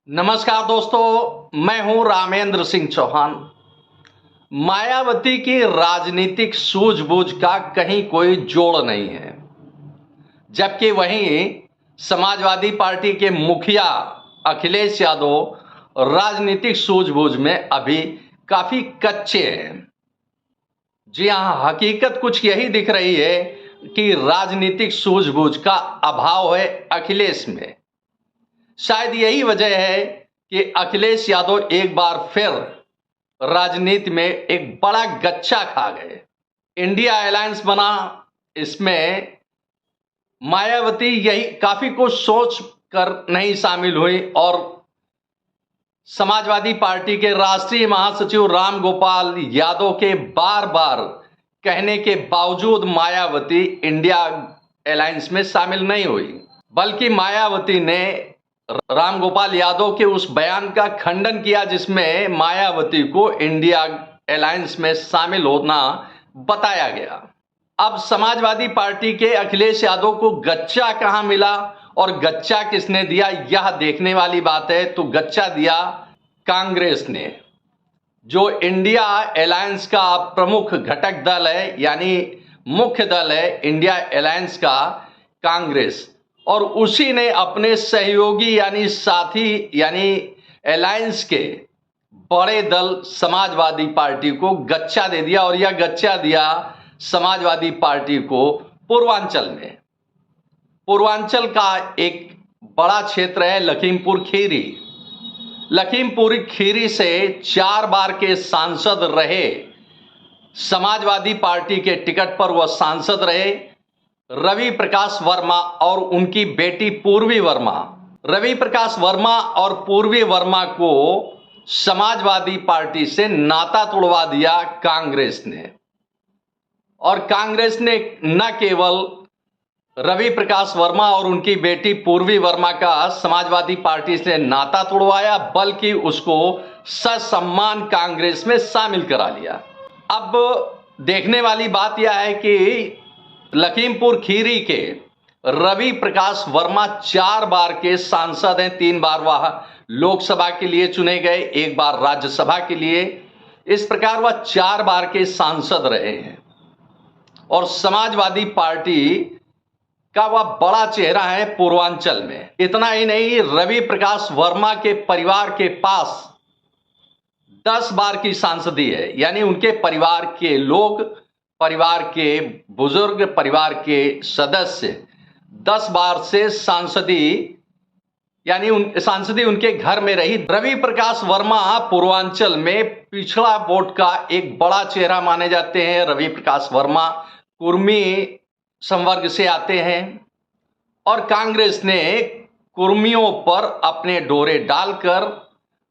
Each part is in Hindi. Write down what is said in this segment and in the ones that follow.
नमस्कार दोस्तों, मैं हूं रामेंद्र सिंह चौहान। मायावती की राजनीतिक सूझबूझ का कहीं कोई जोड़ नहीं है, जबकि वहीं समाजवादी पार्टी के मुखिया अखिलेश यादव राजनीतिक सूझबूझ में अभी काफी कच्चे हैं। जी हां, हकीकत कुछ यही दिख रही है कि राजनीतिक सूझबूझ का अभाव है अखिलेश में। शायद यही वजह है कि अखिलेश यादव एक बार फिर राजनीति में एक बड़ा गच्चा खा गए। इंडिया अलायंस बना, इसमें मायावती यही काफी कुछ सोच कर नहीं शामिल हुई और समाजवादी पार्टी के राष्ट्रीय महासचिव राम गोपाल यादव के बार बार कहने के बावजूद मायावती इंडिया अलायंस में शामिल नहीं हुई, बल्कि मायावती ने राम गोपाल यादव के उस बयान का खंडन किया जिसमें मायावती को इंडिया अलायंस में शामिल होना बताया गया। अब समाजवादी पार्टी के अखिलेश यादव को गच्चा कहां मिला और गच्चा किसने दिया, यह देखने वाली बात है। तो गच्चा दिया कांग्रेस ने, जो इंडिया अलायंस का प्रमुख घटक दल है, यानी मुख्य दल है इंडिया अलायंस का कांग्रेस, और उसी ने अपने सहयोगी यानी साथी यानी अलायंस के बड़े दल समाजवादी पार्टी को गच्चा दे दिया। और यह गच्चा दिया समाजवादी पार्टी को पूर्वांचल में। पूर्वांचल का एक बड़ा क्षेत्र है लखीमपुर खीरी। लखीमपुर खीरी से 4 बार के सांसद रहे, समाजवादी पार्टी के टिकट पर वह सांसद रहे रवि प्रकाश वर्मा और उनकी बेटी पूर्वी वर्मा। रवि प्रकाश वर्मा और पूर्वी वर्मा को समाजवादी पार्टी से नाता तोड़वा दिया कांग्रेस ने। और कांग्रेस ने न केवल रवि प्रकाश वर्मा और उनकी बेटी पूर्वी वर्मा का समाजवादी पार्टी से नाता तोड़वाया, बल्कि उसको ससम्मान कांग्रेस में शामिल करा लिया। अब देखने वाली बात यह है कि लखीमपुर खीरी के रवि प्रकाश वर्मा 4 बार के सांसद हैं। 3 बार वह लोकसभा के लिए चुने गए, 1 बार राज्यसभा के लिए। इस प्रकार वह 4 बार के सांसद रहे हैं और समाजवादी पार्टी का वह बड़ा चेहरा है पूर्वांचल में। इतना ही नहीं, रवि प्रकाश वर्मा के परिवार के पास 10 बार की सांसदी है, यानी उनके परिवार के लोग, परिवार के बुजुर्ग, परिवार के सदस्य 10 बार से सांसदी यानी सांसदी उनके घर में रही। रवि प्रकाश वर्मा पूर्वांचल में पिछड़ा वोट का एक बड़ा चेहरा माने जाते हैं। रवि प्रकाश वर्मा कुर्मी संवर्ग से आते हैं और कांग्रेस ने कुर्मियों पर अपने डोरे डालकर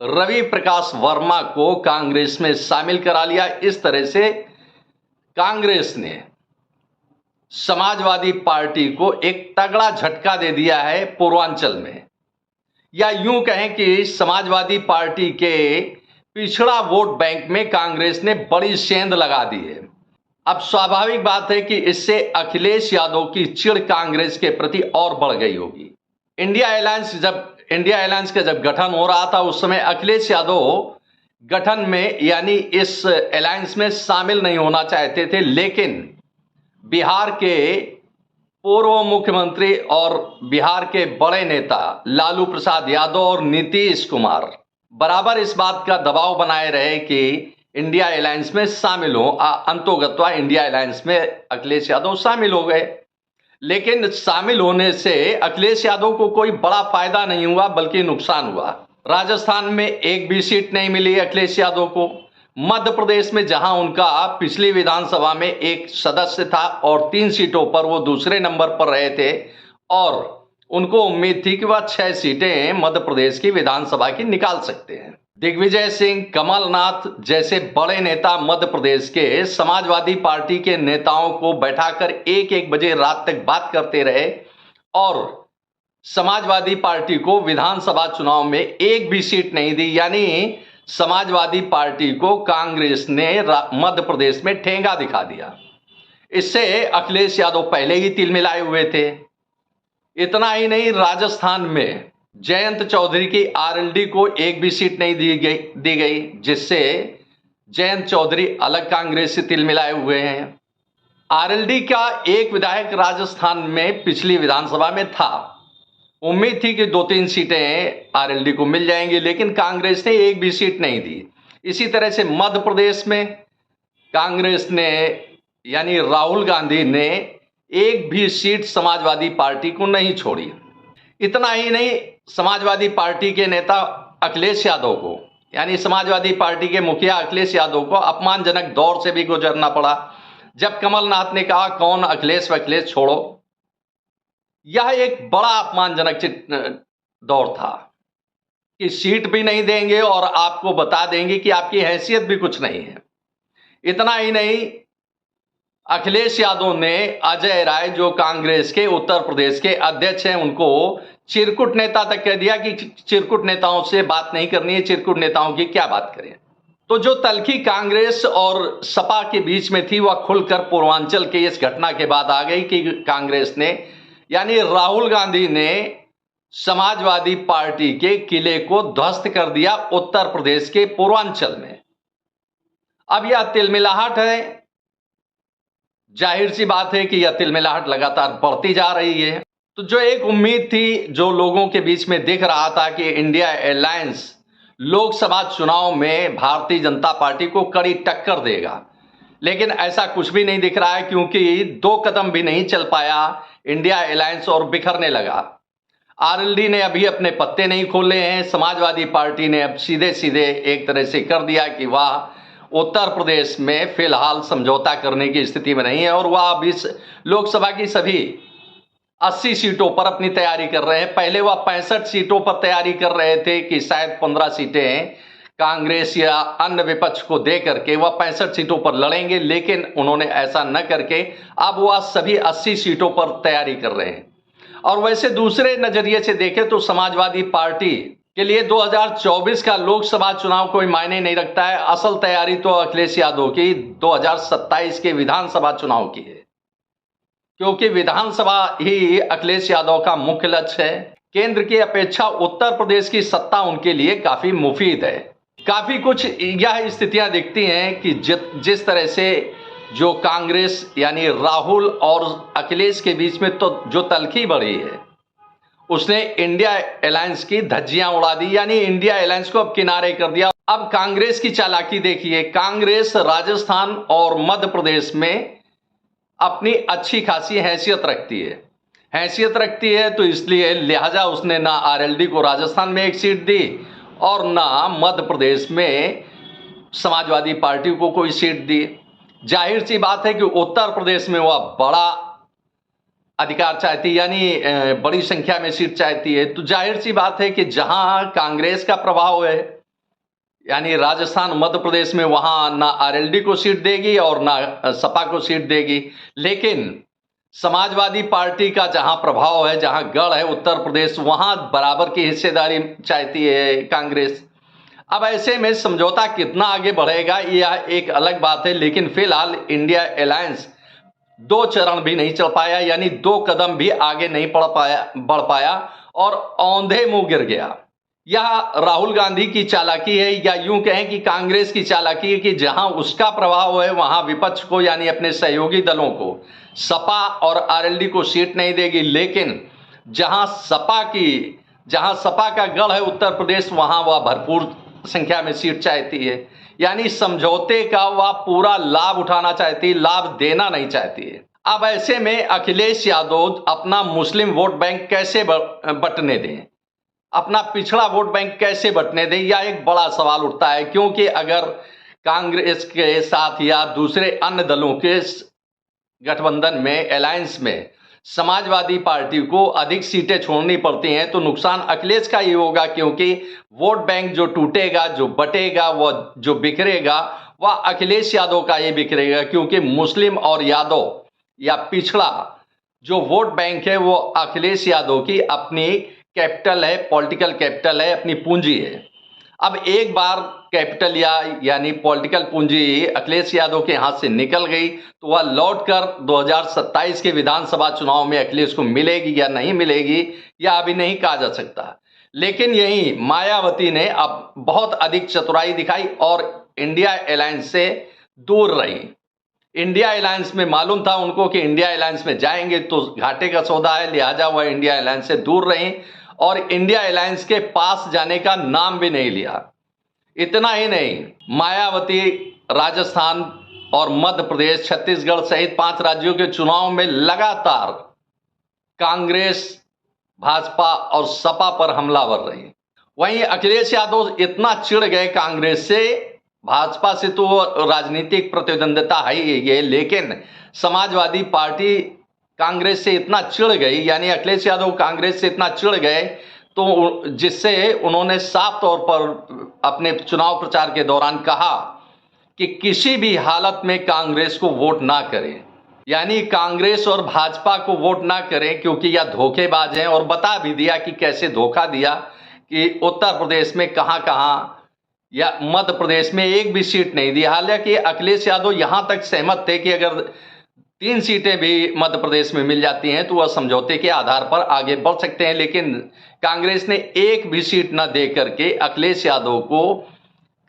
रवि प्रकाश वर्मा को कांग्रेस में शामिल करा लिया। इस तरह से कांग्रेस ने समाजवादी पार्टी को एक तगड़ा झटका दे दिया है पूर्वांचल में, या यूं कहें कि समाजवादी पार्टी के पिछड़ा वोट बैंक में कांग्रेस ने बड़ी सेंध लगा दी है। अब स्वाभाविक बात है कि इससे अखिलेश यादव की चिढ़ कांग्रेस के प्रति और बढ़ गई होगी। इंडिया अलायंस का जब गठन हो रहा था, उस समय अखिलेश यादव गठन में यानी इस अलायंस में शामिल नहीं होना चाहते थे, लेकिन बिहार के पूर्व मुख्यमंत्री और बिहार के बड़े नेता लालू प्रसाद यादव और नीतीश कुमार बराबर इस बात का दबाव बनाए रहे कि इंडिया अलायंस में शामिल हो। अंतोगत्वा इंडिया अलायंस में अखिलेश यादव शामिल हो गए, लेकिन शामिल होने से अखिलेश यादव को कोई बड़ा फायदा नहीं हुआ, बल्कि नुकसान हुआ। राजस्थान में एक भी सीट नहीं मिली अखिलेश यादव को। मध्य प्रदेश में जहां उनका पिछली विधानसभा में एक सदस्य था और 3 सीटों पर वो दूसरे नंबर पर रहे थे और उनको उम्मीद थी कि वह 6 सीटें मध्य प्रदेश की विधानसभा की निकाल सकते हैं। दिग्विजय सिंह, कमलनाथ जैसे बड़े नेता मध्य प्रदेश के समाजवादी पार्टी के नेताओं को बैठाकर 1-1 बजे रात तक बात करते रहे और समाजवादी पार्टी को विधानसभा चुनाव में एक भी सीट नहीं दी। यानी समाजवादी पार्टी को कांग्रेस ने मध्य प्रदेश में ठेंगा दिखा दिया। इससे अखिलेश यादव पहले ही तिलमिलाए हुए थे। इतना ही नहीं, राजस्थान में जयंत चौधरी की आरएलडी को एक भी सीट नहीं दी गई, जिससे जयंत चौधरी अलग कांग्रेस से तिल मिलाए हुए हैं। आरएलडी का एक विधायक राजस्थान में पिछली विधानसभा में था। उम्मीद थी कि 2-3 सीटें आरएलडी को मिल जाएंगी, लेकिन कांग्रेस ने एक भी सीट नहीं दी। इसी तरह से मध्य प्रदेश में कांग्रेस ने यानी राहुल गांधी ने एक भी सीट समाजवादी पार्टी को नहीं छोड़ी। इतना ही नहीं, समाजवादी पार्टी के नेता अखिलेश यादव को यानी समाजवादी पार्टी के मुखिया अखिलेश यादव को अपमानजनक दौर से भी गुजरना पड़ा, जब कमलनाथ ने कहा कौन अखिलेश वखिलेश छोड़ो। यह एक बड़ा अपमानजनक दौर था कि सीट भी नहीं देंगे और आपको बता देंगे कि आपकी हैसियत भी कुछ नहीं है। इतना ही नहीं, अखिलेश यादव ने अजय राय जो कांग्रेस के उत्तर प्रदेश के अध्यक्ष हैं, उनको चिरकुट नेता तक कह दिया कि चिरकुट नेताओं से बात नहीं करनी है, चिरकुट नेताओं की क्या बात करें। तो जो तल्खी कांग्रेस और सपा के बीच में थी वह खुलकर पूर्वांचल के इस घटना के बाद आ गई कि कांग्रेस ने यानी राहुल गांधी ने समाजवादी पार्टी के किले को ध्वस्त कर दिया उत्तर प्रदेश के पूर्वांचल में। अब यह तिलमिलाहट है, जाहिर सी बात है कि यह तिलमिलाहट लगातार बढ़ती जा रही है। तो जो एक उम्मीद थी, जो लोगों के बीच में दिख रहा था कि इंडिया अलायंस लोकसभा चुनाव में भारतीय जनता पार्टी को कड़ी टक्कर देगा, लेकिन ऐसा कुछ भी नहीं दिख रहा है, क्योंकि 2 कदम भी नहीं चल पाया इंडिया अलायंस और बिखरने लगा। आरएलडी ने अभी अपने पत्ते नहीं खोले हैं। समाजवादी पार्टी ने अब सीधे सीधे एक तरह से कर दिया कि वह उत्तर प्रदेश में फिलहाल समझौता करने की स्थिति में नहीं है और वह अब इस लोकसभा की सभी 80 सीटों पर अपनी तैयारी कर रहे हैं। पहले वह 65 सीटों पर तैयारी कर रहे थे कि शायद 15 सीटें कांग्रेस या अन्य विपक्ष को दे करके वह 65 सीटों पर लड़ेंगे, लेकिन उन्होंने ऐसा न करके अब वह सभी 80 सीटों पर तैयारी कर रहे हैं। और वैसे दूसरे नजरिए से देखें तो समाजवादी पार्टी के लिए 2024 का लोकसभा चुनाव कोई मायने नहीं रखता है। असल तैयारी तो अखिलेश यादव की 2027 के विधानसभा चुनाव की है, क्योंकि विधानसभा ही अखिलेश यादव का मुख्य लक्ष्य है। केंद्र की अपेक्षा उत्तर प्रदेश की सत्ता उनके लिए काफी मुफीद है। काफी कुछ यह स्थितियां दिखती हैं कि जिस तरह से जो कांग्रेस यानी राहुल और अखिलेश के बीच में तो जो तल्खी बढ़ी है, उसने इंडिया अलायंस की धज्जियां उड़ा दी, यानी इंडिया अलायंस को अब किनारे कर दिया। अब कांग्रेस की चालाकी देखिए। कांग्रेस राजस्थान और मध्य प्रदेश में अपनी अच्छी खासी हैसियत रखती है, तो इसलिए लिहाजा उसने ना आरएलडी को राजस्थान में एक सीट दी और ना मध्य प्रदेश में समाजवादी पार्टी को कोई सीट दी। जाहिर सी बात है कि उत्तर प्रदेश में वह बड़ा अधिकार चाहती, यानी बड़ी संख्या में सीट चाहती है। तो जाहिर सी बात है कि जहां कांग्रेस का प्रभाव है, यानी राजस्थान मध्य प्रदेश में, वहां ना आरएलडी को सीट देगी और ना सपा को सीट देगी। लेकिन समाजवादी पार्टी का जहां प्रभाव है, जहां गढ़ है उत्तर प्रदेश, वहां बराबर की हिस्सेदारी चाहती है कांग्रेस। अब ऐसे में समझौता कितना आगे बढ़ेगा यह एक अलग बात है, लेकिन फिलहाल इंडिया अलायंस 2 चरण भी नहीं चल पाया, यानी 2 कदम भी आगे नहीं बढ़ पाया और औंधे मुंह गिर गया। यह राहुल गांधी की चालाकी है, या यूं कहें कि कांग्रेस की चालाकी है कि जहां उसका प्रभाव है वहां विपक्ष को यानी अपने सहयोगी दलों को सपा और आरएलडी को सीट नहीं देगी, लेकिन जहां सपा का गढ़ है उत्तर प्रदेश, वहां वह भरपूर संख्या में सीट चाहती है। यानी समझौते का वह पूरा लाभ उठाना चाहती है, लाभ देना नहीं चाहती है। अब ऐसे में अखिलेश यादव अपना मुस्लिम वोट बैंक कैसे बंटने दें, अपना पिछड़ा वोट बैंक कैसे बंटने दें, यह एक बड़ा सवाल उठता है। क्योंकि अगर कांग्रेस के साथ या दूसरे अन्य दलों के गठबंधन में, अलायंस में समाजवादी पार्टी को अधिक सीटें छोड़नी पड़ती हैं, तो नुकसान अखिलेश का ही होगा, क्योंकि वोट बैंक जो टूटेगा, जो बटेगा, वह जो बिखरेगा, वह अखिलेश यादव का ही बिखरेगा। क्योंकि मुस्लिम और यादव या पिछड़ा जो वोट बैंक है, वो अखिलेश यादव की अपनी कैपिटल है, पॉलिटिकल कैपिटल है, अपनी पूंजी है। अब एक बार कैपिटल यानी पॉलिटिकल पूंजी अखिलेश यादव के हाथ से निकल गई, तो वह लौटकर 2027 के विधानसभा चुनाव में अखिलेश को मिलेगी या नहीं मिलेगी, यह अभी नहीं कहा जा सकता। लेकिन यही मायावती ने अब बहुत अधिक चतुराई दिखाई और इंडिया अलायंस से दूर रही। इंडिया अलायंस में मालूम था उनको कि इंडिया अलायंस में जाएंगे तो घाटे का सौदा है, लिहाजा वह इंडिया अलायंस से दूर रही और इंडिया अलायंस के पास जाने का नाम भी नहीं लिया। इतना ही नहीं, मायावती राजस्थान और मध्य प्रदेश, छत्तीसगढ़ सहित 5 राज्यों के चुनाव में लगातार कांग्रेस, भाजपा और सपा पर हमलावर रही। वहीं अखिलेश यादव इतना चिढ़ गए कांग्रेस से, भाजपा से तो राजनीतिक प्रतिद्वंद्विता है ये, लेकिन समाजवादी पार्टी कांग्रेस से इतना चिढ़ गई, यानी अखिलेश यादव कांग्रेस से इतना चिढ़ गए तो जिससे उन्होंने साफ तौर पर अपने चुनाव प्रचार के दौरान कहा कि किसी भी हालत में कांग्रेस को वोट ना करें, यानी कांग्रेस और भाजपा को वोट ना करें क्योंकि यह धोखेबाज हैं। और बता भी दिया कि कैसे धोखा दिया कि उत्तर प्रदेश में कहां कहां या मध्य प्रदेश में एक भी सीट नहीं दी। हालांकि अखिलेश यादव यहां तक सहमत थे कि अगर 3 सीटें भी मध्य प्रदेश में मिल जाती हैं तो वह समझौते के आधार पर आगे बढ़ सकते हैं, लेकिन कांग्रेस ने एक भी सीट न दे करके अखिलेश यादव को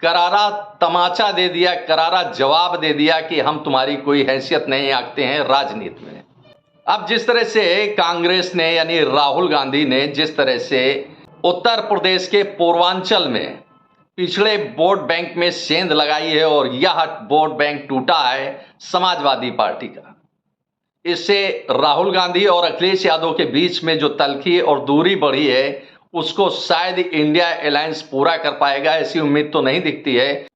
करारा तमाचा दे दिया, करारा जवाब दे दिया कि हम तुम्हारी कोई हैसियत नहीं आंकते हैं राजनीति में। अब जिस तरह से कांग्रेस ने यानी राहुल गांधी ने जिस तरह से उत्तर प्रदेश के पूर्वांचल में पिछड़े वोट बैंक में सेंध लगाई है और यह वोट बैंक टूटा है समाजवादी पार्टी का, इससे राहुल गांधी और अखिलेश यादव के बीच में जो तलखी और दूरी बढ़ी है उसको शायद इंडिया अलायंस पूरा कर पाएगा, ऐसी उम्मीद तो नहीं दिखती है।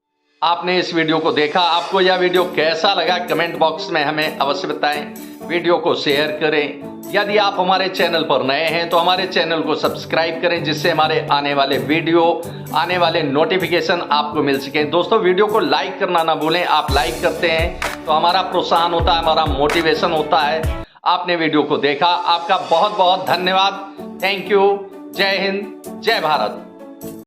आपने इस वीडियो को देखा, आपको यह वीडियो कैसा लगा कमेंट बॉक्स में हमें अवश्य बताएं। वीडियो को शेयर करें। यदि आप हमारे चैनल पर नए हैं तो हमारे चैनल को सब्सक्राइब करें जिससे हमारे आने वाले वीडियो, आने वाले नोटिफिकेशन आपको मिल सके। दोस्तों वीडियो को लाइक करना ना भूलें, आप लाइक करते हैं तो हमारा प्रोत्साहन होता है, हमारा मोटिवेशन होता है। आपने वीडियो को देखा, आपका बहुत बहुत धन्यवाद। Thank you. जय हिंद, जय भारत।